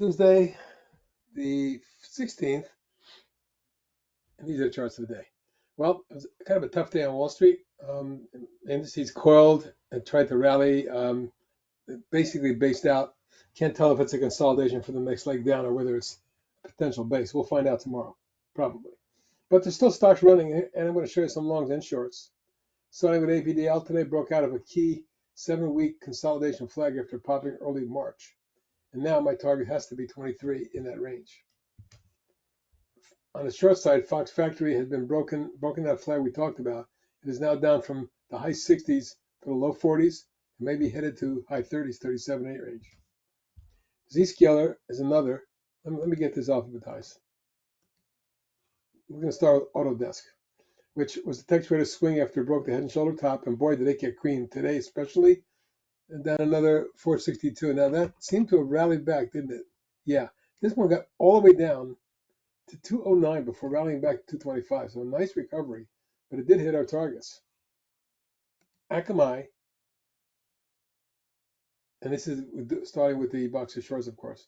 Tuesday, the 16th, and these are the charts of the day. Well, it was kind of a tough day on Wall Street. Indices coiled and tried to rally, basically based out. Can't tell if it's a consolidation for the next leg down or whether it's a potential base. We'll find out tomorrow, probably. But there's still stocks running, and I'm going to show you some longs and shorts. Starting with AVDL today, broke out of a key 7-week consolidation flag after popping early March. And now my target has to be 23 in that range. On the short side, Fox Factory has been broken that flag we talked about. It is now down from the high 60s to the low 40s, and maybe headed to high 30s, 37.8 range. Zscaler is another. Let me get this alphabetized. We're going to start with Autodesk, which was the tech trader swing after it broke the head and shoulder top, and boy, did it get creamed today, especially. And then another 462. Now that seemed to have rallied back, didn't it? Yeah, this one got all the way down to 209 before rallying back to 225. So a nice recovery, but it did hit our targets. AKAM, and this is starting with the box of shorts, of course.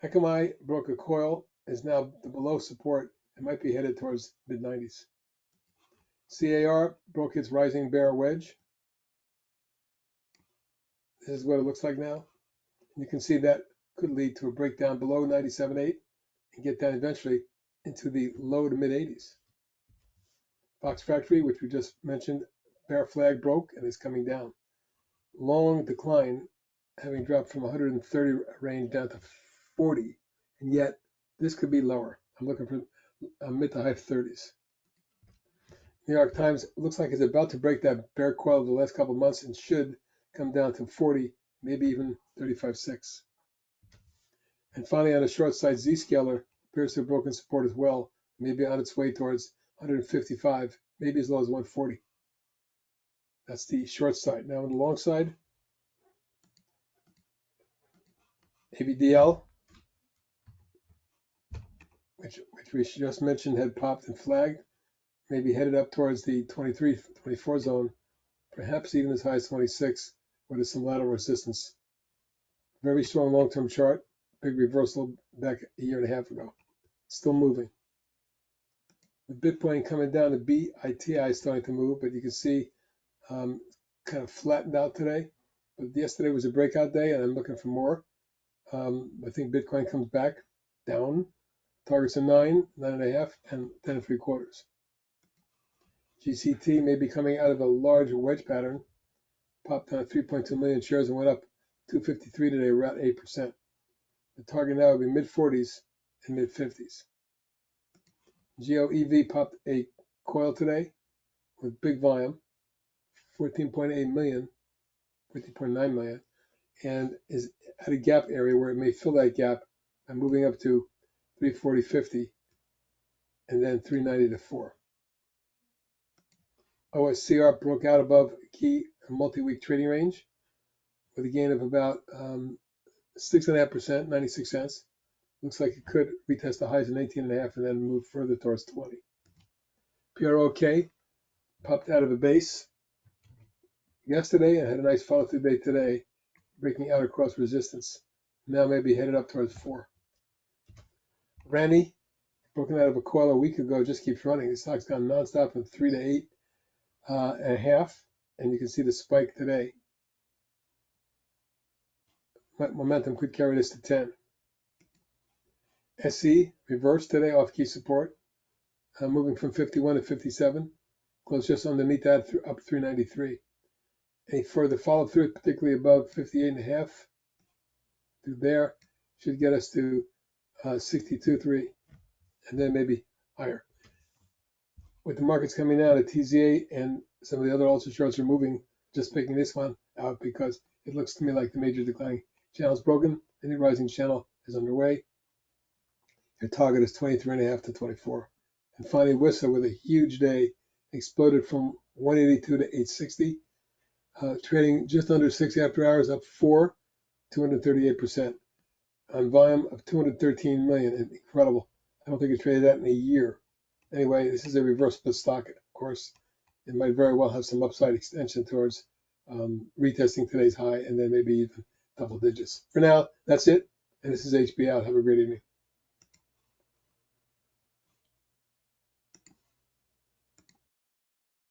AKAM broke a coil, is now below support, and might be headed towards mid-90s. CAR broke its rising bear wedge. This is what it looks like now. You can see that could lead to a breakdown below 97.8 and get down eventually into the low to mid 80s. Fox Factory, which we just mentioned, bear flag broke and is coming down. Long decline, having dropped from 130 range down to 40, and yet this could be lower. I'm looking for mid to high 30s. New York Times looks like it's about to break that bear coil of the last couple of months and should come down to 40, maybe even 35.6. And finally, on the short side, Zscaler appears to have broken support as well, maybe on its way towards 155, maybe as low as 140. That's the short side. Now on the long side, AVDL, which we just mentioned had popped and flagged, maybe headed up towards the 23, 24 zone, perhaps even as high as 26, where there's some lateral resistance. Very strong long-term chart, big reversal back a year and a half ago. Still moving. The Bitcoin coming down, the BITI is starting to move, but you can see kind of flattened out today. But yesterday was a breakout day, and I'm looking for more. I think Bitcoin comes back down. Targets are 9, 9.5, and 10.75. GCT may be coming out of a large wedge pattern. Popped on 3.2 million shares and went up 253 today, around 8%. The target now would be mid-40s and mid-50s. GOEV popped a coil today with big volume, 14.8 million, 14.9 million, and is at a gap area where it may fill that gap by moving up to 340.50 and then 390 to 4. OSCR broke out above key multi-week trading range with a gain of about 6.5%, 96 cents. Looks like it could retest the highs in 18.5 and then move further towards 20. PROK popped out of a base yesterday and had a nice follow-through day today, breaking out across resistance. Now maybe headed up towards 4. Rani, broken out of a coil a week ago, just keeps running. The stock's gone nonstop from 3 to 8.5, and you can see the spike today. Momentum could carry this to 10. SE reversed today off key support, moving from 51 to 57, closed just underneath that, up 393. Any further follow through, particularly above 58.5 to there, should get us to 62.3, and then maybe higher. With the markets coming down, the TZA and some of the other ultra shorts are moving, just picking this one out because it looks to me like the major declining channel is broken and the rising channel is underway. Your target is 23.5 to 24. And finally, Wisa with a huge day, exploded from 182 to 860, trading just under 6 after hours, up 238% on volume of 213 million. Incredible. I don't think it traded that in a year. Anyway, this is a reverse split stock, of course. It might very well have some upside extension towards retesting today's high and then maybe even double digits. For now, that's it. And this is HB out. Have a great evening.